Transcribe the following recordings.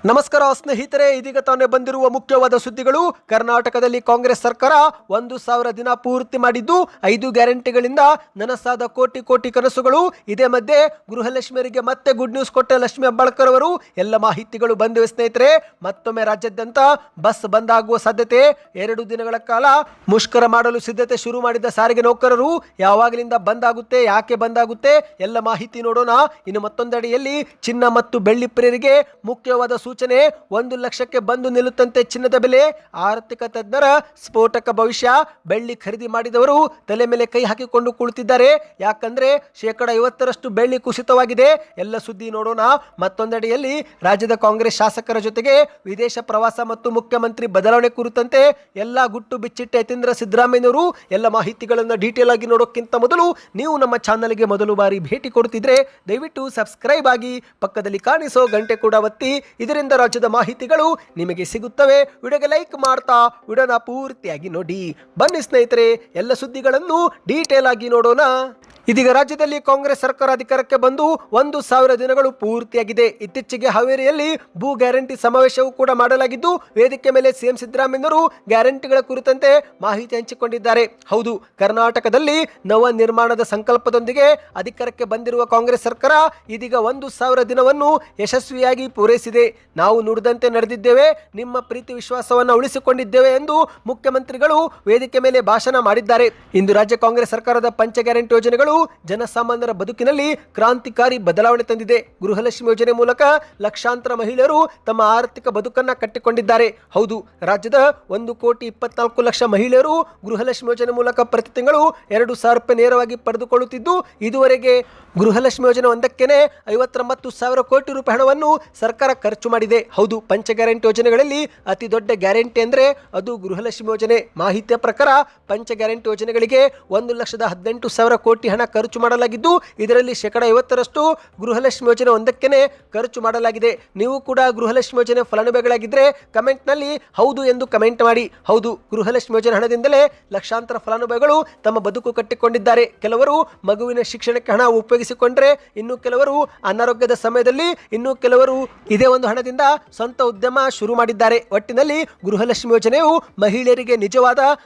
ನಮಸ್ಕಾರ ಸ್ನೇಹಿತರೆ, ಇದೀಗ ತಾನೇ ಬಂದಿರುವ ಮುಖ್ಯವಾದ ಸುದ್ದಿಗಳು. ಕರ್ನಾಟಕದಲ್ಲಿ ಕಾಂಗ್ರೆಸ್ ಸರ್ಕಾರ 1,000 ದಿನ ಪೂರ್ತಿ ಮಾಡಿದ್ದು 5 ಗ್ಯಾರಂಟಿಗಳಿಂದ ನನಸಾದ ಕೋಟಿ ಕೋಟಿ ಕನಸುಗಳು. ಇದೇ ಮಧ್ಯೆ ಗೃಹಲಕ್ಷ್ಮಿಯರಿಗೆ ಮತ್ತೆ ಗುಡ್ ನ್ಯೂಸ್ ಕೊಟ್ಟ ಲಕ್ಷ್ಮಿ ಹೆಬ್ಬಾಳ್ಕರ್ ಅವರು. ಎಲ್ಲ ಮಾಹಿತಿಗಳು ಬಂದಿವೆ ಸ್ನೇಹಿತರೆ. ಮತ್ತೊಮ್ಮೆ ರಾಜ್ಯಾದ್ಯಂತ ಬಸ್ ಬಂದ್ ಆಗುವ ಸಾಧ್ಯತೆ. 2 ದಿನಗಳ ಕಾಲ ಮುಷ್ಕರ ಮಾಡಲು ಸಿದ್ಧತೆ ಶುರು ಮಾಡಿದ ಸಾರಿಗೆ ನೌಕರರು. ಯಾವಾಗಲಿಂದ ಬಂದ್ ಆಗುತ್ತೆ, ಯಾಕೆ ಬಂದ್ ಆಗುತ್ತೆ, ಎಲ್ಲ ಮಾಹಿತಿ ನೋಡೋಣ. ಇನ್ನು ಮತ್ತೊಂದೆಡೆಯಲ್ಲಿ ಚಿನ್ನ ಮತ್ತು ಬೆಳ್ಳಿ ಪ್ರಿಯರಿಗೆ ಮುಖ್ಯವಾದ ಸೂಚನೆ. 1 ಲಕ್ಷಕ್ಕೆ ಬಂದು ನಿಲ್ಲುತ್ತಂತೆ ಚಿನ್ನದ ಬೆಲೆ. ಆರ್ಥಿಕ ತಜ್ಞರ ಸ್ಫೋಟಕ ಭವಿಷ್ಯ. ಬೆಳ್ಳಿ ಖರೀದಿ ಮಾಡಿದವರು ತಲೆ ಮೇಲೆ ಕೈ ಹಾಕಿಕೊಂಡು ಕುಳಿತಿದ್ದಾರೆ. ಯಾಕಂದ್ರೆ 50% ಬೆಳ್ಳಿ ಕುಸಿತವಾಗಿದೆ. ಎಲ್ಲ ಸುದ್ದಿ ನೋಡೋಣ. ಮತ್ತೊಂದೆಡೆಯಲ್ಲಿ ರಾಜ್ಯದ ಕಾಂಗ್ರೆಸ್ ಶಾಸಕರ ಜೊತೆಗೆ ವಿದೇಶ ಪ್ರವಾಸ ಮತ್ತು ಮುಖ್ಯಮಂತ್ರಿ ಬದಲಾವಣೆ ಕುರಿತಂತೆ ಎಲ್ಲ ಗುಟ್ಟು ಬಿಚ್ಚಿಟ್ಟ ಯತೀಂದ್ರ ಸಿದ್ದರಾಮಯ್ಯನವರು. ಎಲ್ಲ ಮಾಹಿತಿಗಳನ್ನು ಡೀಟೇಲ್ ಆಗಿ ನೋಡೋಕ್ಕಿಂತ ಮೊದಲು ನೀವು ನಮ್ಮ ಚಾನಲ್ಗೆ ಮೊದಲು ಬಾರಿ ಭೇಟಿ ಕೊಡುತ್ತಿದ್ರೆ ದಯವಿಟ್ಟು ಸಬ್ಸ್ಕ್ರೈಬ್ ಆಗಿ, ಪಕ್ಕದಲ್ಲಿ ಕಾಣಿಸೋ ಗಂಟೆ ಕೂಡ ಒತ್ತಿ. ಇದರಿಂದ ರಾಜ್ಯದ ಮಾಹಿತಿಗಳು ನಿಮಗೆ ಸಿಗುತ್ತವೆ. ವಿಡಿಯೋಗೆ ಲೈಕ್ ಮಾಡ್ತಾ ವಿಡಿಯೋನ ಪೂರ್ತಿಯಾಗಿ ನೋಡಿ. ಬನ್ನಿ ಸ್ನೇಹಿತರೆ, ಎಲ್ಲ ಸುದ್ದಿಗಳನ್ನು ಡೀಟೇಲ್ ಆಗಿ ನೋಡೋಣ. ಇದೀಗ ರಾಜ್ಯದಲ್ಲಿ ಕಾಂಗ್ರೆಸ್ ಸರ್ಕಾರ ಅಧಿಕಾರಕ್ಕೆ ಬಂದು 1,000 ದಿನಗಳು ಪೂರ್ತಿಯಾಗಿದೆ. ಇತ್ತೀಚೆಗೆ ಹಾವೇರಿಯಲ್ಲಿ ಭೂ ಗ್ಯಾರಂಟಿ ಸಮಾವೇಶವೂ ಕೂಡ ಮಾಡಲಾಗಿದ್ದು, ವೇದಿಕೆ ಮೇಲೆ ಸಿಎಂ ಸಿದ್ದರಾಮಯ್ಯನವರು ಗ್ಯಾರಂಟಿಗಳ ಕುರಿತಂತೆ ಮಾಹಿತಿ ಹಂಚಿಕೊಂಡಿದ್ದಾರೆ. ಹೌದು, ಕರ್ನಾಟಕದಲ್ಲಿ ನವ ನಿರ್ಮಾಣದ ಸಂಕಲ್ಪದೊಂದಿಗೆ ಅಧಿಕಾರಕ್ಕೆ ಬಂದಿರುವ ಕಾಂಗ್ರೆಸ್ ಸರ್ಕಾರ ಇದೀಗ 1,000 ದಿನವನ್ನು ಯಶಸ್ವಿಯಾಗಿ ಪೂರೈಸಿದೆ. ನಾವು ನುಡಿದಂತೆ ನಡೆದಿದ್ದೇವೆ, ನಿಮ್ಮ ಪ್ರೀತಿ ವಿಶ್ವಾಸವನ್ನು ಉಳಿಸಿಕೊಂಡಿದ್ದೇವೆ ಎಂದು ಮುಖ್ಯಮಂತ್ರಿಗಳು ವೇದಿಕೆ ಮೇಲೆ ಭಾಷಣ ಮಾಡಿದ್ದಾರೆ. ಇಂದು ರಾಜ್ಯ ಕಾಂಗ್ರೆಸ್ ಸರ್ಕಾರದ ಪಂಚ ಗ್ಯಾರಂಟಿ ಯೋಜನೆಗಳು ಜನಸಾಮಾನ್ಯರ ಬದುಕಿನಲ್ಲಿ ಕ್ರಾಂತಿಕಾರಿ ಬದಲಾವಣೆ ತಂದಿದೆ. ಗೃಹಲಕ್ಷ್ಮಿ ಯೋಜನೆ ಮೂಲಕ ಲಕ್ಷಾಂತರ ಮಹಿಳೆಯರು ತಮ್ಮ ಆರ್ಥಿಕ ಬದುಕನ್ನ ಕಟ್ಟಿಕೊಂಡಿದ್ದಾರೆ. ಹೌದು, ರಾಜ್ಯದ 1,24,00,000 ಮಹಿಳೆಯರು ಗೃಹಲಕ್ಷ್ಮಿ ಯೋಜನೆ ಮೂಲಕ ಪ್ರತಿ ತಿಂಗಳು 2,000 ರೂಪಾಯಿ ನೇರವಾಗಿ ಪಡೆದುಕೊಳ್ಳುತ್ತಿದ್ದು, ಇದುವರೆಗೆ ಗೃಹಲಕ್ಷ್ಮಿ ಯೋಜನೆ ಒಂದಕ್ಕೇನೆ 59,000 ಕೋಟಿ ರೂಪಾಯಿ ಹಣವನ್ನು ಸರ್ಕಾರ ಖರ್ಚು ಮಾಡಿದೆ. ಹೌದು, ಪಂಚ ಗ್ಯಾರಂಟಿ ಯೋಜನೆಗಳಲ್ಲಿ ಅತಿ ದೊಡ್ಡ ಗ್ಯಾರಂಟಿ ಅಂದ್ರೆ ಅದು ಗೃಹಲಕ್ಷ್ಮಿ ಯೋಜನೆ. ಮಾಹಿತಿಯ ಪ್ರಕಾರ ಪಂಚ ಗ್ಯಾರಂಟಿ ಯೋಜನೆಗಳಿಗೆ 1,18,000 ಕೋಟಿ ಹಣ ಖರ್ಚು ಮಾಡಲಾಗಿದ್ದು, ಇದರಲ್ಲಿ 50% ಗೃಹಲಕ್ಷ್ಮಿ ಯೋಜನೆ ಒಂದಕ್ಕೇನೆ ಖರ್ಚು ಮಾಡಲಾಗಿದೆ. ನೀವು ಕೂಡ ಗೃಹಲಕ್ಷ್ಮಿ ಯೋಜನೆ ಫಲಾನುಭವಿಗಳಾಗಿದ್ದರೆ ಕಮೆಂಟ್ ನಲ್ಲಿ ಹೌದು ಎಂದು ಕಮೆಂಟ್ ಮಾಡಿ. ಹೌದು, ಗೃಹಲಕ್ಷ್ಮಿ ಯೋಜನೆ ಹಣದಿಂದಲೇ ಲಕ್ಷಾಂತರ ಫಲಾನುಭವಿಗಳು ತಮ್ಮ ಬದುಕು ಕಟ್ಟಿಕೊಂಡಿದ್ದಾರೆ. ಕೆಲವರು ಮಗುವಿನ ಶಿಕ್ಷಣಕ್ಕೆ ಹಣ ಉಪಯೋಗಿಸಿಕೊಂಡ್ರೆ, ಇನ್ನು ಕೆಲವರು ಅನಾರೋಗ್ಯದ ಸಮಯದಲ್ಲಿ, ಇನ್ನು ಕೆಲವರು ಇದೇ ಒಂದು ಹಣದಿಂದ ಸ್ವಂತ ಉದ್ಯಮ ಶುರು ಮಾಡಿದ್ದಾರೆ. ಒಟ್ಟಿನಲ್ಲಿ ಗೃಹಲಕ್ಷ್ಮಿ ಯೋಜನೆಯು ಮಹಿಳೆಯರಿಗೆ ನಿಜವಾದ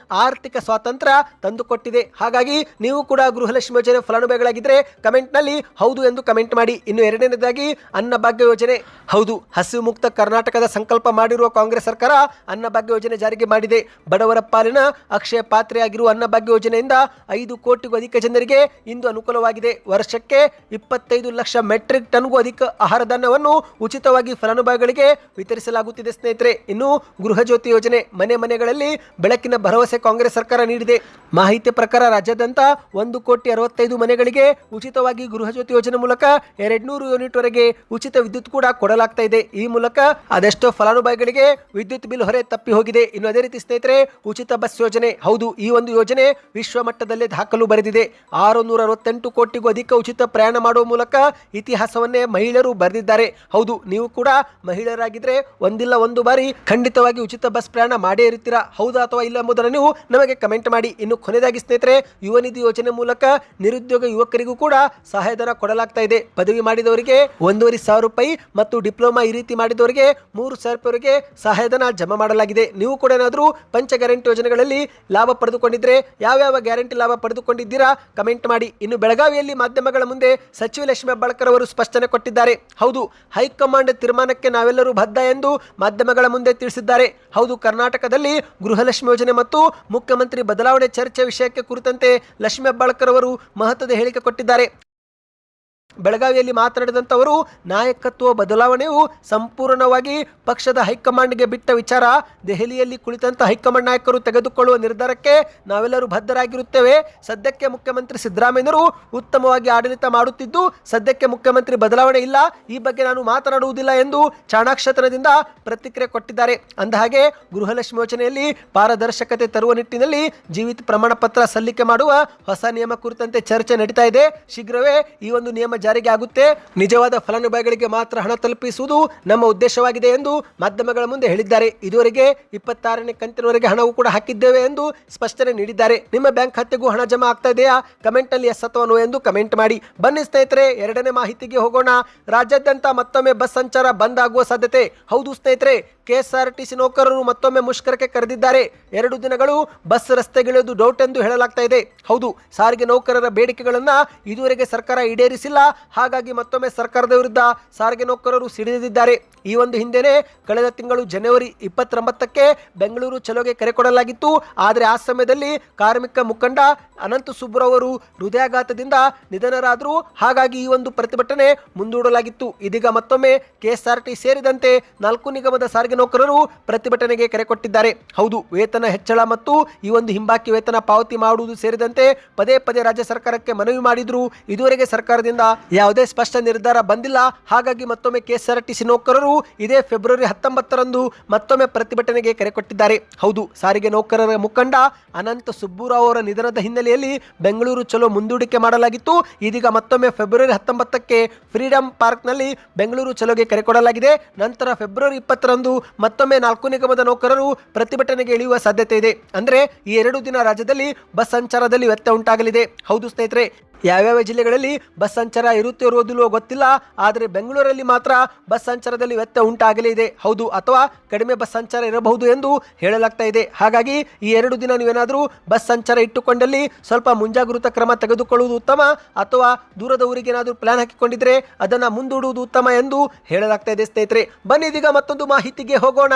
ಆರ್ಥಿಕ ಸ್ವಾತಂತ್ರ್ಯ ತಂದುಕೊಟ್ಟಿದೆ. ಹಾಗಾಗಿ ನೀವು ಕೂಡ ಗೃಹಲಕ್ಷ್ಮಿ ಯೋಜನೆ ಫಲಾನುಭವಿಗಳಾಗಿದ್ದರೆ ಕಮೆಂಟ್ ನಲ್ಲಿ ಹೌದು ಎಂದು ಕಮೆಂಟ್ ಮಾಡಿ. ಇನ್ನು ಎರಡನೇದಾಗಿ ಅನ್ನಭಾಗ್ಯ ಯೋಜನೆ. ಹೌದು, ಹಸಿವು ಮುಕ್ತ ಕರ್ನಾಟಕದ ಸಂಕಲ್ಪ ಮಾಡಿರುವ ಕಾಂಗ್ರೆಸ್ ಸರ್ಕಾರ ಅನ್ನಭಾಗ್ಯ ಯೋಜನೆ ಜಾರಿಗೆ ಮಾಡಿದೆ. ಬಡವರ ಪಾಲಿನ ಅಕ್ಷಯ ಪಾತ್ರೆಯಾಗಿರುವ ಅನ್ನಭಾಗ್ಯ ಯೋಜನೆಯಿಂದ 5 ಕೋಟಿಗೂ ಅಧಿಕ ಜನರಿಗೆ ಇಂದು ಅನುಕೂಲವಾಗಿದೆ. ವರ್ಷಕ್ಕೆ 25 ಲಕ್ಷ ಮೆಟ್ರಿಕ್ ಟನ್ಗೂ ಅಧಿಕ ಆಹಾರ ಧಾನ್ಯವನ್ನು ಉಚಿತವಾಗಿ ಫಲಾನುಭವಿಗಳಿಗೆ ವಿತರಿಸಲಾಗುತ್ತಿದೆ ಸ್ನೇಹಿತರೆ. ಇನ್ನು ಗೃಹ ಜ್ಯೋತಿ ಯೋಜನೆ. ಮನೆ ಮನೆಗಳಲ್ಲಿ ಬೆಳಕಿನ ಭರವಸೆ ಕಾಂಗ್ರೆಸ್ ಸರ್ಕಾರ ನೀಡಿದೆ. ಮಾಹಿತಿ ಪ್ರಕಾರ ರಾಜ್ಯಾದ್ಯಂತ 1,65,00,000 ಮನೆಗಳಿಗೆ ಉಚಿತವಾಗಿ ಗೃಹ ಜ್ಯೋತಿ ಯೋಜನೆ ಮೂಲಕ 200 ಯೂನಿಟ್ ವರೆಗೆ ಉಚಿತ ವಿದ್ಯುತ್ ಕೂಡ ಕೊಡಲಾಗ್ತಾ ಇದೆ. ಈ ಮೂಲಕ ಅದೆಷ್ಟೋ ಫಲಾನುಭವಿಗಳಿಗೆ ವಿದ್ಯುತ್ ಬಿಲ್ ಹೊರೆ ತಪ್ಪಿ ಹೋಗಿದೆ. ಇನ್ನು ಅದೇ ರೀತಿ ಸ್ನೇಹಿತರೆ, ಉಚಿತ ಬಸ್ ಯೋಜನೆ. ಹೌದು, ಈ ಒಂದು ಯೋಜನೆ ವಿಶ್ವ ಮಟ್ಟದಲ್ಲೇ ದಾಖಲು ಬರೆದಿದೆ. 668 ಕೋಟಿಗೂ ಅಧಿಕ ಉಚಿತ ಪ್ರಯಾಣ ಮಾಡುವ ಮೂಲಕ ಇತಿಹಾಸವನ್ನೇ ಮಹಿಳೆಯರು ಬರೆದಿದ್ದಾರೆ. ಹೌದು, ನೀವು ಕೂಡ ಮಹಿಳೆಯರಾಗಿದ್ರೆ ಒಂದಿಲ್ಲ ಒಂದು ಬಾರಿ ಖಂಡಿತವಾಗಿ ಉಚಿತ ಬಸ್ ಪ್ರಯಾಣ ಮಾಡೇ ಇರ್ತೀರಾ. ಹೌದಾ ಅಥವಾ ಇಲ್ಲ ಎಂಬುದನ್ನು ನೀವು ನಮಗೆ ಕಮೆಂಟ್ ಮಾಡಿ. ಇನ್ನು ಕೊನೆಯದಾಗಿ ಸ್ನೇಹಿತರೆ, ಯುವ ನಿಧಿ ಯೋಜನೆ ಮೂಲಕ ನಿರುದ್ಯೋಗ ಯುವಕರಿಗೂ ಕೂಡ ಸಹಾಯಧನ ಕೊಡಲಾಗ್ತಾ ಇದೆ. ಪದವಿ ಮಾಡಿದವರಿಗೆ 1,500 ರೂಪಾಯಿ ಮತ್ತು ಡಿಪ್ಲೊಮಾ ಈ ರೀತಿ ಮಾಡಿದವರಿಗೆ 3,000 ರೂಪಾಯಿವರೆಗೆ ಸಹಾಯಧನ ಜಮಾ ಮಾಡಲಾಗಿದೆ. ನೀವು ಕೂಡ ಏನಾದರೂ ಪಂಚ ಗ್ಯಾರಂಟಿ ಯೋಜನೆಗಳಲ್ಲಿ ಲಾಭ ಪಡೆದುಕೊಂಡಿದ್ರೆ, ಯಾವ್ಯಾವ ಗ್ಯಾರಂಟಿ ಲಾಭ ಪಡೆದುಕೊಂಡಿದ್ದೀರಾ ಕಮೆಂಟ್ ಮಾಡಿ. ಇನ್ನು ಬೆಳಗಾವಿಯಲ್ಲಿ ಮಾಧ್ಯಮಗಳ ಮುಂದೆ ಸಚಿವ ಲಕ್ಷ್ಮಿ ಹೆಬ್ಬಾಳ್ಕರ್ ಅವರು ಸ್ಪಷ್ಟನೆ ಕೊಟ್ಟಿದ್ದಾರೆ. ಹೌದು, ಹೈಕಮಾಂಡ್ ತೀರ್ಮಾನಕ್ಕೆ ನಾವೆಲ್ಲರೂ ಬದ್ಧ ಎಂದು ಮಾಧ್ಯಮಗಳ ಮುಂದೆ ತಿಳಿಸಿದ್ದಾರೆ. ಹೌದು, ಕರ್ನಾಟಕದಲ್ಲಿ ಗೃಹಲಕ್ಷ್ಮಿ ಯೋಜನೆ ಮತ್ತು ಮುಖ್ಯಮಂತ್ರಿ ಬದಲಾವಣೆ ಚರ್ಚೆ ವಿಷಯಕ್ಕೆ ಕುರಿತಂತೆ ಲಕ್ಷ್ಮಿ ಹೆಬ್ಬಾಳ್ಕರ್ ಅವರು ಮಹತ್ವದ ಹೇಳಿಕೆ ಕೊಟ್ಟಿದ್ದಾರೆ. ಬೆಳಗಾವಿಯಲ್ಲಿ ಮಾತನಾಡಿದಂಥವರು, ನಾಯಕತ್ವ ಬದಲಾವಣೆಯು ಸಂಪೂರ್ಣವಾಗಿ ಪಕ್ಷದ ಹೈಕಮಾಂಡ್ಗೆ ಬಿಟ್ಟ ವಿಚಾರ. ದೆಹಲಿಯಲ್ಲಿ ಕುಳಿತಂತ ಹೈಕಮಾಂಡ್ ನಾಯಕರು ತೆಗೆದುಕೊಳ್ಳುವ ನಿರ್ಧಾರಕ್ಕೆ ನಾವೆಲ್ಲರೂ ಬದ್ಧರಾಗಿರುತ್ತೇವೆ. ಸದ್ಯಕ್ಕೆ ಮುಖ್ಯಮಂತ್ರಿ ಸಿದ್ದರಾಮಯ್ಯನವರು ಉತ್ತಮವಾಗಿ ಆಡಳಿತ ಮಾಡುತ್ತಿದ್ದು, ಸದ್ಯಕ್ಕೆ ಮುಖ್ಯಮಂತ್ರಿ ಬದಲಾವಣೆ ಇಲ್ಲ, ಈ ಬಗ್ಗೆ ನಾನು ಮಾತನಾಡುವುದಿಲ್ಲ ಎಂದು ಚಾಣಾಕ್ಷತನದಿಂದ ಪ್ರತಿಕ್ರಿಯೆ ಕೊಟ್ಟಿದ್ದಾರೆ. ಅಂದಹಾಗೆ ಗೃಹಲಕ್ಷ್ಮಿ ಯೋಜನೆಯಲ್ಲಿ ಪಾರದರ್ಶಕತೆ ತರುವ ನಿಟ್ಟಿನಲ್ಲಿ ಜೀವಿತ ಪ್ರಮಾಣ ಪತ್ರ ಸಲ್ಲಿಕೆ ಮಾಡುವ ಹೊಸ ನಿಯಮ ಕುರಿತಂತೆ ಚರ್ಚೆ ನಡೀತಾ ಇದೆ. ಶೀಘ್ರವೇ ಈ ಒಂದು ನಿಯಮ ಜಾರಿಗೆ ಆಗುತ್ತೆ. ನಿಜವಾದ ಫಲಾನುಭವಿಗಳಿಗೆ ಮಾತ್ರ ಹಣ ತಲುಪಿಸುವುದು ನಮ್ಮ ಉದ್ದೇಶವಾಗಿದೆ ಎಂದು ಮಾಧ್ಯಮಗಳ ಮುಂದೆ ಹೇಳಿದ್ದಾರೆ. ಇದುವರೆಗೆ 26ನೇ ಕಂತಿನವರೆಗೆ ಹಣವು ಕೂಡ ಹಾಕಿದ್ದೇವೆ ಎಂದು ಸ್ಪಷ್ಟನೆ ನೀಡಿದ್ದಾರೆ. ನಿಮ್ಮ ಬ್ಯಾಂಕ್ ಖಾತೆಗೂ ಹಣ ಜಮಾ ಆಗ್ತಾ ಇದೆಯಾ? ಕಮೆಂಟ್ ಅಲ್ಲಿ ಎಸ್ ಅಥವಾ ನೋ ಎಂದು ಕಮೆಂಟ್ ಮಾಡಿ. ಬನ್ನಿ ಸ್ನೇಹಿತರೆ, ಎರಡನೇ ಮಾಹಿತಿಗೆ ಹೋಗೋಣ. ರಾಜ್ಯಾದ್ಯಂತ ಮತ್ತೊಮ್ಮೆ ಬಸ್ ಸಂಚಾರ ಬಂದ್ ಆಗುವ ಸಾಧ್ಯತೆ. ಹೌದು ಸ್ನೇಹಿತರೆ, ಕೆಎಸ್ಆರ್ಟಿಸಿ ನೌಕರರು ಮತ್ತೊಮ್ಮೆ ಮುಷ್ಕರಕ್ಕೆ ಕರೆದಿದ್ದಾರೆ. 2 ದಿನಗಳು ಬಸ್ ರಸ್ತೆಗಿಳಿಯುವುದು ಡೌಟ್ ಎಂದು ಹೇಳಲಾಗ್ತಾ ಇದೆ. ಹೌದು, ಸಾರಿಗೆ ನೌಕರರ ಬೇಡಿಕೆಗಳನ್ನ ಇದುವರೆಗೆ ಸರ್ಕಾರ ಈಡೇರಿಸಿಲ್ಲ. ಹಾಗಾಗಿ ಮತ್ತೊಮ್ಮೆ ಸರ್ಕಾರದ ವಿರುದ್ಧ ಸಾರಿಗೆ ನೌಕರರು ಸಿಡಿದಿದ್ದಾರೆ. ಈ ಒಂದು ಹಿಂದೆನೆ ಕಳೆದ ತಿಂಗಳು ಜನವರಿ 29ಕ್ಕೆ ಬೆಂಗಳೂರು ಚಲೋಗೆ ಕರೆ ಕೊಡಲಾಗಿತ್ತು. ಆದರೆ ಆ ಸಮಯದಲ್ಲಿ ಕಾರ್ಮಿಕ ಮುಖಂಡ ಅನಂತ ಸುಬ್ಬರಾವ್ ಅವರು ಹೃದಯಾಘಾತದಿಂದ ನಿಧನರಾದರು. ಹಾಗಾಗಿ ಈ ಒಂದು ಪ್ರತಿಭಟನೆ ಮುಂದೂಡಲಾಗಿತ್ತು. ಇದೀಗ ಮತ್ತೊಮ್ಮೆ ಕೆಎಸ್ಆರ್ಟಿ ಸೇರಿದಂತೆ 4 ನಿಗಮದ ಸಾರಿಗೆ ನೌಕರರು ಪ್ರತಿಭಟನೆಗೆ ಕರೆ ಕೊಟ್ಟಿದ್ದಾರೆ. ಹೌದು, ವೇತನ ಹೆಚ್ಚಳ ಮತ್ತು ಈ ಒಂದು ಹಿಂಬಾಕಿ ವೇತನ ಪಾವತಿ ಮಾಡುವುದು ಸೇರಿದಂತೆ ಪದೇ ಪದೇ ರಾಜ್ಯ ಸರ್ಕಾರಕ್ಕೆ ಮನವಿ ಮಾಡಿದ್ರು. ಇದುವರೆಗೆ ಸರ್ಕಾರದಿಂದ ಯಾವುದೇ ಸ್ಪಷ್ಟ ನಿರ್ಧಾರ ಬಂದಿಲ್ಲ. ಹಾಗಾಗಿ ಮತ್ತೊಮ್ಮೆ ಕೆಎಸ್ಆರ್ಟಿಸಿ ನೌಕರರು ಇದೇ ಫೆಬ್ರವರಿ 19ರಂದು ಮತ್ತೊಮ್ಮೆ ಪ್ರತಿಭಟನೆಗೆ ಕರೆ ಕೊಟ್ಟಿದ್ದಾರೆ. ಹೌದು, ಸಾರಿಗೆ ನೌಕರರ ಮುಖಂಡ ಅನಂತ ಸುಬ್ಬರಾವ್ ಅವರ ನಿಧನದ ಹಿನ್ನೆಲೆಯಲ್ಲಿ ಬೆಂಗಳೂರು ಚಲೋ ಮುಂದೂಡಿಕೆ ಮಾಡಲಾಗಿತ್ತು. ಇದೀಗ ಮತ್ತೊಮ್ಮೆ ಫೆಬ್ರವರಿ 19ಕ್ಕೆ ಫ್ರೀಡಂ ಪಾರ್ಕ್ನಲ್ಲಿ ಬೆಂಗಳೂರು ಚಲೋಗೆ ಕರೆ ಕೊಡಲಾಗಿದೆ. ನಂತರ ಫೆಬ್ರವರಿ 20ರಂದು ಮತ್ತೊಮ್ಮೆ 4 ನಿಗಮದ ನೌಕರರು ಪ್ರತಿಭಟನೆಗೆ ಇಳಿಯುವ ಸಾಧ್ಯತೆ ಇದೆ. ಅಂದ್ರೆ ಈ 2 ದಿನ ರಾಜ್ಯದಲ್ಲಿ ಬಸ್ ಸಂಚಾರದಲ್ಲಿ ವ್ಯತ್ಯಯ ಉಂಟಾಗಲಿದೆ. ಹೌದು ಸ್ನೇಹಿತರೆ, ಯಾವ್ಯಾವ ಜಿಲ್ಲೆಗಳಲ್ಲಿ ಬಸ್ ಸಂಚಾರ ಇರುತ್ತಿರುವುದಿಲ್ಲವೋ ಗೊತ್ತಿಲ್ಲ. ಆದರೆ ಬೆಂಗಳೂರಲ್ಲಿ ಮಾತ್ರ ಬಸ್ ಸಂಚಾರದಲ್ಲಿ ವ್ಯತ್ಯಯ ಉಂಟಾಗಲೇ ಇದೆ. ಹೌದು, ಅಥವಾ ಕಡಿಮೆ ಬಸ್ ಸಂಚಾರ ಇರಬಹುದು ಎಂದು ಹೇಳಲಾಗ್ತಾ ಇದೆ. ಹಾಗಾಗಿ ಈ 2 ದಿನ ನೀವೇನಾದರೂ ಬಸ್ ಸಂಚಾರ ಇಟ್ಟುಕೊಂಡಲ್ಲಿ ಸ್ವಲ್ಪ ಮುಂಜಾಗೃತಾ ಕ್ರಮ ತೆಗೆದುಕೊಳ್ಳುವುದು ಉತ್ತಮ. ಅಥವಾ ದೂರದ ಊರಿಗೆ ಏನಾದರೂ ಪ್ಲಾನ್ ಹಾಕಿಕೊಂಡಿದ್ರೆ ಅದನ್ನು ಮುಂದೂಡುವುದು ಉತ್ತಮ ಎಂದು ಹೇಳಲಾಗ್ತಾ ಇದೆ. ಸ್ನೇಹಿತರೆ, ಬನ್ನಿ ಇದೀಗ ಮತ್ತೊಂದು ಮಾಹಿತಿಗೆ ಹೋಗೋಣ.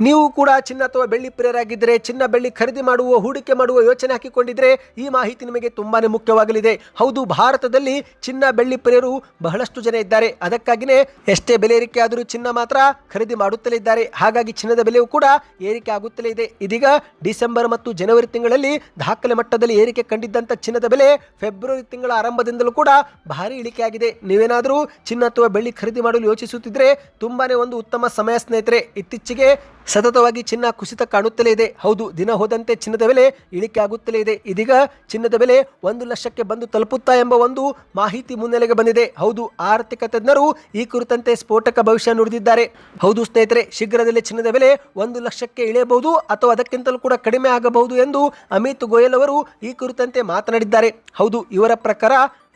ನೀವು ಕೂಡ ಚಿನ್ನ ಅಥವಾ ಬೆಳ್ಳಿ ಪ್ರಿಯರಾಗಿದ್ದರೆ, ಚಿನ್ನ ಬೆಳ್ಳಿ ಖರೀದಿ ಮಾಡುವ ಹೂಡಿಕೆ ಮಾಡುವ ಯೋಚನೆ ಹಾಕಿಕೊಂಡಿದ್ರೆ ಈ ಮಾಹಿತಿ ನಿಮಗೆ ತುಂಬಾನೇ ಮುಖ್ಯವಾಗಲಿದೆ. ಹೌದು, ಭಾರತದಲ್ಲಿ ಚಿನ್ನ ಬೆಳ್ಳಿ ಪ್ರಿಯರು ಬಹಳಷ್ಟು ಜನ ಇದ್ದಾರೆ. ಅದಕ್ಕಾಗಿಯೇ ಎಷ್ಟೇ ಬೆಲೆ ಏರಿಕೆ ಆದರೂ ಚಿನ್ನ ಮಾತ್ರ ಖರೀದಿ ಮಾಡುತ್ತಲೇ ಇದ್ದಾರೆ. ಹಾಗಾಗಿ ಚಿನ್ನದ ಬೆಲೆಯೂ ಕೂಡ ಏರಿಕೆ ಆಗುತ್ತಲೇ ಇದೆ. ಇದೀಗ ಡಿಸೆಂಬರ್ ಮತ್ತು ಜನವರಿ ತಿಂಗಳಲ್ಲಿ ದಾಖಲೆ ಮಟ್ಟದಲ್ಲಿ ಏರಿಕೆ ಕಂಡಿದ್ದಂಥ ಚಿನ್ನದ ಬೆಲೆ ಫೆಬ್ರವರಿ ತಿಂಗಳ ಆರಂಭದಿಂದಲೂ ಕೂಡ ಭಾರಿ ಇಳಿಕೆಯಾಗಿದೆ. ನೀವೇನಾದರೂ ಚಿನ್ನ ಅಥವಾ ಬೆಳ್ಳಿ ಖರೀದಿ ಮಾಡಲು ಯೋಚಿಸುತ್ತಿದ್ರೆ ತುಂಬಾನೇ ಒಂದು ಉತ್ತಮ ಸಮಯ ಸ್ನೇಹಿತರೆ. ಇತ್ತೀಚೆಗೆ ಸತತವಾಗಿ ಚಿನ್ನ ಕುಸಿತ ಕಾಣುತ್ತಲೇ ಇದೆ. ಹೌದು, ದಿನ ಹೋದಂತೆ ಚಿನ್ನದ ಬೆಲೆ ಇಳಿಕೆ ಆಗುತ್ತಲೇ ಇದೆ. ಇದೀಗ ಚಿನ್ನದ ಬೆಲೆ 1 ಲಕ್ಷಕ್ಕೆ ಬಂದು ತಲುಪುತ್ತಾ ಎಂಬ ಒಂದು ಮಾಹಿತಿ ಮುನ್ನೆಲೆಗೆ ಬಂದಿದೆ. ಹೌದು, ಆರ್ಥಿಕ ತಜ್ಞರು ಈ ಕುರಿತಂತೆ ಸ್ಫೋಟಕ ಭವಿಷ್ಯ ನುಡಿದಿದ್ದಾರೆ. ಹೌದು ಸ್ನೇಹಿತರೆ, ಶೀಘ್ರದಲ್ಲೇ ಚಿನ್ನದ ಬೆಲೆ 1 ಲಕ್ಷಕ್ಕೆ ಇಳಿಯಬಹುದು ಅಥವಾ ಅದಕ್ಕಿಂತಲೂ ಕೂಡ ಕಡಿಮೆ ಆಗಬಹುದು ಎಂದು ಅಮಿತ್ ಗೋಯಲ್ ಅವರು ಈ ಕುರಿತಂತೆ ಮಾತನಾಡಿದ್ದಾರೆ. ಹೌದು, ಇವರ ಪ್ರಕಾರ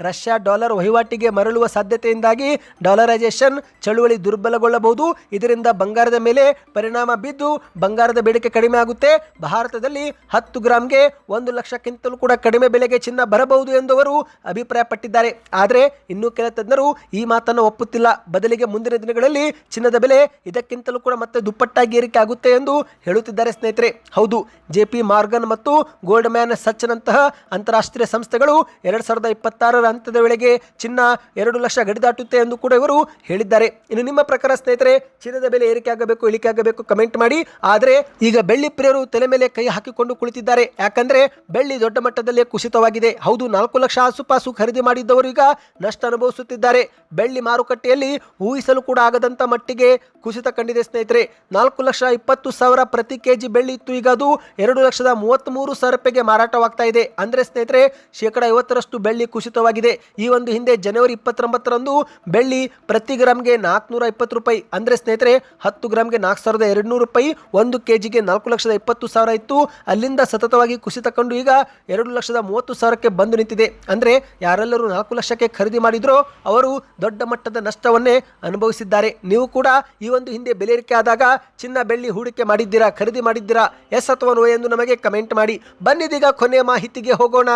ರಷ್ಯಾ ಡಾಲರ್ ವಹಿವಾಟಿಗೆ ಮರಳುವ ಸಾಧ್ಯತೆಯಿಂದಾಗಿ ಡಾಲರೈಸೇಷನ್ ಚಳುವಳಿ ದುರ್ಬಲಗೊಳ್ಳಬಹುದು. ಇದರಿಂದ ಬಂಗಾರದ ಮೇಲೆ ಪರಿಣಾಮ ಬಿದ್ದು ಬಂಗಾರದ ಬೇಡಿಕೆ ಕಡಿಮೆ ಆಗುತ್ತೆ. ಭಾರತದಲ್ಲಿ 10 ಗ್ರಾಂಗೆ 1 ಲಕ್ಷಕ್ಕಿಂತಲೂ ಕೂಡ ಕಡಿಮೆ ಬೆಲೆಗೆ ಚಿನ್ನ ಬರಬಹುದು ಎಂದು ಅವರು ಅಭಿಪ್ರಾಯಪಟ್ಟಿದ್ದಾರೆ. ಆದರೆ ಇನ್ನೂ ಕೆಲ ತಜ್ಞರು ಈ ಮಾತನ್ನು ಒಪ್ಪುತ್ತಿಲ್ಲ. ಬದಲಿಗೆ ಮುಂದಿನ ದಿನಗಳಲ್ಲಿ ಚಿನ್ನದ ಬೆಲೆ ಇದಕ್ಕಿಂತಲೂ ಕೂಡ ಮತ್ತೆ ದುಪ್ಪಟ್ಟಾಗಿ ಏರಿಕೆ ಆಗುತ್ತೆ ಎಂದು ಹೇಳುತ್ತಿದ್ದಾರೆ ಸ್ನೇಹಿತರೆ. ಹೌದು, JP ಮಾರ್ಗನ್ ಮತ್ತು ಗೋಲ್ಡ್ಮ್ಯಾನ್ ಸಚ್ ನಂತಹ ಅಂತಾರಾಷ್ಟ್ರೀಯ ಸಂಸ್ಥೆಗಳು 2026ರ ಹಂತದ ವೇಳೆಗೆ ಚಿನ್ನ 2 ಲಕ್ಷ ಗಡಿ ದಾಟುತ್ತೆ ಎಂದು ಕೂಡ ಇವರು ಹೇಳಿದ್ದಾರೆ. ಇನ್ನು ನಿಮ್ಮ ಪ್ರಕಾರ ಸ್ನೇಹಿತರೆ, ಚಿನ್ನದ ಬೆಲೆ ಏರಿಕೆ ಆಗಬೇಕು ಇಳಿಕೆ ಆಗಬೇಕು ಕಮೆಂಟ್ ಮಾಡಿ. ಆದರೆ ಈಗ ಬೆಳ್ಳಿ ಪ್ರಿಯರು ತಲೆ ಮೇಲೆ ಕೈ ಹಾಕಿಕೊಂಡು ಕುಳಿತಿದ್ದಾರೆ. ಯಾಕಂದ್ರೆ ಬೆಳ್ಳಿ ದೊಡ್ಡ ಮಟ್ಟದಲ್ಲಿ ಕುಸಿತವಾಗಿದೆ. ಹೌದು, 4 ಲಕ್ಷ ಆಸುಪಾಸು ಖರೀದಿ ಮಾಡಿದ್ದವರು ಈಗ ನಷ್ಟ ಅನುಭವಿಸುತ್ತಿದ್ದಾರೆ. ಬೆಳ್ಳಿ ಮಾರುಕಟ್ಟೆಯಲ್ಲಿ ಊಹಿಸಲು ಕೂಡ ಆಗದಂತ ಮಟ್ಟಿಗೆ ಕುಸಿತ ಕಂಡಿದೆ ಸ್ನೇಹಿತರೆ. 4,20,000 ಪ್ರತಿ ಕೆಜಿ ಬೆಳ್ಳಿ ಇತ್ತು. ಈಗ ಅದು 2,33,000 ಮಾರಾಟವಾಗ್ತಾ ಇದೆ. ಅಂದ್ರೆ ಸ್ನೇಹಿತರೆ, 50% ಬೆಳ್ಳಿ ಕುಸಿತವಾಗಿದೆ. ಈ ಒಂದು ಹಿಂದೆ ಜನವರಿ 29ರಂದು ಬೆಳ್ಳಿ ಪ್ರತಿ ಗ್ರಾಮ್ಗೆ 420 ರೂಪಾಯಿ, ಅಂದ್ರೆ ಸ್ನೇಹಿತರೆ 10 ಗ್ರಾಮ್ಗೆ 4,200 ರೂಪಾಯಿ, 1 ಕೆಜಿಗೆ 4,20,000 ಇತ್ತು. ಅಲ್ಲಿಂದ ಸತತವಾಗಿ ಕುಸಿತ ಕಂಡು ಈಗ 2,30,000ಕ್ಕೆ ಬಂದು ನಿಂತಿದೆ. ಅಂದ್ರೆ ಯಾರೆಲ್ಲರೂ 4 ಲಕ್ಷಕ್ಕೆ ಖರೀದಿ ಮಾಡಿದ್ರೋ ಅವರು ದೊಡ್ಡ ಮಟ್ಟದ ನಷ್ಟವನ್ನೇ ಅನುಭವಿಸಿದ್ದಾರೆ. ನೀವು ಕೂಡ ಈ ಒಂದು ಹಿಂದೆ ಬೆಲೆ ಏರಿಕೆ ಆದಾಗ ಚಿನ್ನ ಬೆಳ್ಳಿ ಹೂಡಿಕೆ ಮಾಡಿದ್ದೀರಾ, ಖರೀದಿ ಮಾಡಿದ್ದೀರಾ? ಎಸ್ ಅಥವಾ ನೋ ಎಂದು ನಮಗೆ ಕಮೆಂಟ್ ಮಾಡಿ. ಬನ್ನಿದೀಗ ಕೊನೆಯ ಮಾಹಿತಿಗೆ ಹೋಗೋಣ.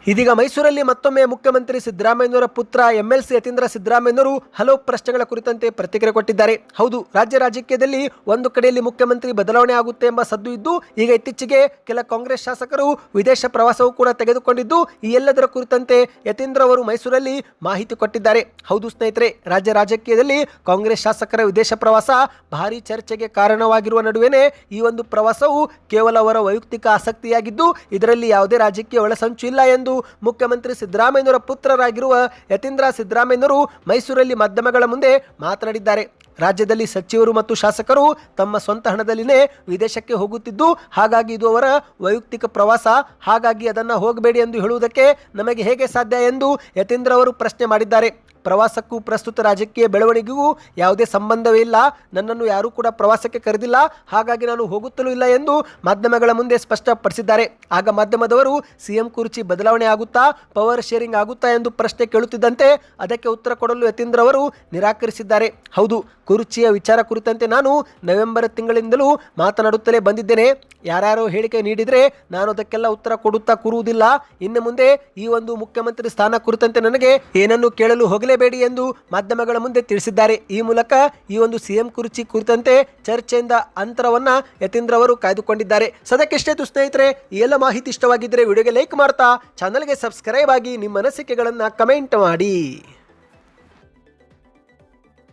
ಇದೀಗ ಮೈಸೂರಲ್ಲಿ ಮತ್ತೊಮ್ಮೆ ಮುಖ್ಯಮಂತ್ರಿ ಸಿದ್ದರಾಮಯ್ಯನವರ ಪುತ್ರ MLC ಯತೀಂದ್ರ ಸಿದ್ದರಾಮಯ್ಯನವರು ಹಲವು ಪ್ರಶ್ನೆಗಳ ಕುರಿತಂತೆ ಪ್ರತಿಕ್ರಿಯೆ ಕೊಟ್ಟಿದ್ದಾರೆ. ಹೌದು, ರಾಜ್ಯ ರಾಜಕೀಯದಲ್ಲಿ ಒಂದು ಕಡೆಯಲ್ಲಿ ಮುಖ್ಯಮಂತ್ರಿ ಬದಲಾವಣೆ ಆಗುತ್ತೆ ಎಂಬ ಸದ್ದು ಇದ್ದು ಈಗ ಇತ್ತೀಚೆಗೆ ಕೆಲ ಕಾಂಗ್ರೆಸ್ ಶಾಸಕರು ವಿದೇಶ ಪ್ರವಾಸವೂ ಕೂಡ ತೆಗೆದುಕೊಂಡಿದ್ದು ಈ ಎಲ್ಲದರ ಕುರಿತಂತೆ ಯತೀಂದ್ರ ಅವರು ಮೈಸೂರಲ್ಲಿ ಮಾಹಿತಿ ಕೊಟ್ಟಿದ್ದಾರೆ. ಹೌದು ಸ್ನೇಹಿತರೆ, ರಾಜ್ಯ ರಾಜಕೀಯದಲ್ಲಿ ಕಾಂಗ್ರೆಸ್ ಶಾಸಕರ ವಿದೇಶ ಪ್ರವಾಸ ಭಾರಿ ಚರ್ಚೆಗೆ ಕಾರಣವಾಗಿರುವ ನಡುವೆನೇ ಈ ಒಂದು ಪ್ರವಾಸವು ಕೇವಲ ಅವರ ವೈಯಕ್ತಿಕ ಆಸಕ್ತಿಯಾಗಿದ್ದು ಇದರಲ್ಲಿ ಯಾವುದೇ ರಾಜಕೀಯ ಒಳಸಂಚು ಇಲ್ಲ ಎಂದು ಮುಖ್ಯಮಂತ್ರಿ ಸಿದ್ದರಾಮಯ್ಯನವರ ಪುತ್ರರಾಗಿರುವ ಯತೀಂದ್ರ ಸಿದ್ದರಾಮಯ್ಯನವರು ಮೈಸೂರಲ್ಲಿ ಮಾಧ್ಯಮಗಳ ಮುಂದೆ ಮಾತನಾಡಿದ್ದಾರೆ. ರಾಜ್ಯದಲ್ಲಿ ಸಚಿವರು ಮತ್ತು ಶಾಸಕರು ತಮ್ಮ ಸ್ವಂತ ಹಣದಲ್ಲಿನೇ ವಿದೇಶಕ್ಕೆ ಹೋಗುತ್ತಿದ್ದು, ಹಾಗಾಗಿ ಇದು ಅವರ ವೈಯಕ್ತಿಕ ಪ್ರವಾಸ. ಹಾಗಾಗಿ ಅದನ್ನು ಹೋಗಬೇಡಿ ಎಂದು ಹೇಳುವುದಕ್ಕೆ ನಮಗೆ ಹೇಗೆ ಸಾಧ್ಯ ಎಂದು ಯತೀಂದ್ರ ಅವರು ಪ್ರಶ್ನೆ ಮಾಡಿದ್ದಾರೆ. ಪ್ರವಾಸಕ್ಕೂ ಪ್ರಸ್ತುತ ರಾಜಕೀಯ ಬೆಳವಣಿಗೆಗೂ ಯಾವುದೇ ಸಂಬಂಧವೇ ಇಲ್ಲ. ನನ್ನನ್ನು ಯಾರೂ ಕೂಡ ಪ್ರವಾಸಕ್ಕೆ ಕರೆದಿಲ್ಲ, ಹಾಗಾಗಿ ನಾನು ಹೋಗುತ್ತಲೂ ಇಲ್ಲ ಎಂದು ಮಾಧ್ಯಮಗಳ ಮುಂದೆ ಸ್ಪಷ್ಟಪಡಿಸಿದ್ದಾರೆ. ಆಗ ಮಾಧ್ಯಮದವರು ಸಿಎಂ ಕುರ್ಚಿ ಬದಲಾವಣೆ ಆಗುತ್ತಾ, ಪವರ್ ಶೇರಿಂಗ್ ಆಗುತ್ತಾ ಎಂದು ಪ್ರಶ್ನೆ ಕೇಳುತ್ತಿದ್ದಂತೆ ಅದಕ್ಕೆ ಉತ್ತರ ಕೊಡಲು ಯತೀಂದ್ರ ಅವರು ನಿರಾಕರಿಸಿದ್ದಾರೆ. ಹೌದು, ಕುರ್ಚಿಯ ವಿಚಾರ ಕುರಿತಂತೆ ನಾನು ನವೆಂಬರ್ ತಿಂಗಳಿಂದಲೂ ಮಾತನಾಡುತ್ತಲೇ ಬಂದಿದ್ದೇನೆ. ಯಾರ್ಯಾರೋ ಹೇಳಿಕೆ ನೀಡಿದರೆ ನಾನು ಅದಕ್ಕೆಲ್ಲ ಉತ್ತರ ಕೊಡುತ್ತಾ ಕೂರುವುದಿಲ್ಲ. ಇನ್ನು ಮುಂದೆ ಈ ಒಂದು ಮುಖ್ಯಮಂತ್ರಿ ಸ್ಥಾನ ಕುರಿತಂತೆ ನನಗೆ ಏನನ್ನು ಕೇಳಲು ಹೋಗಲೇಬೇಡಿ ಎಂದು ಮಾಧ್ಯಮಗಳ ಮುಂದೆ ತಿಳಿಸಿದ್ದಾರೆ. ಈ ಮೂಲಕ ಈ ಒಂದು ಸಿಎಂ ಕುರ್ಚಿ ಕುರಿತಂತೆ ಚರ್ಚೆಯಿಂದ ಅಂತರವನ್ನ ಯತೀಂದ್ರ ಅವರು ಕಾಯ್ದುಕೊಂಡಿದ್ದಾರೆ. ಸದ್ಯಕ್ಕಿಷ್ಟೇ ಸ್ನೇಹಿತರೆ, ಈ ಎಲ್ಲ ಮಾಹಿತಿ ಇಷ್ಟವಾಗಿದ್ದರೆ ವಿಡಿಯೋಗೆ ಲೈಕ್ ಮಾಡ್ತಾ ಚಾನಲ್ಗೆ ಸಬ್ಸ್ಕ್ರೈಬ್ ಆಗಿ ನಿಮ್ಮ ಅನಿಸಿಕೆಗಳನ್ನು ಕಮೆಂಟ್ ಮಾಡಿ.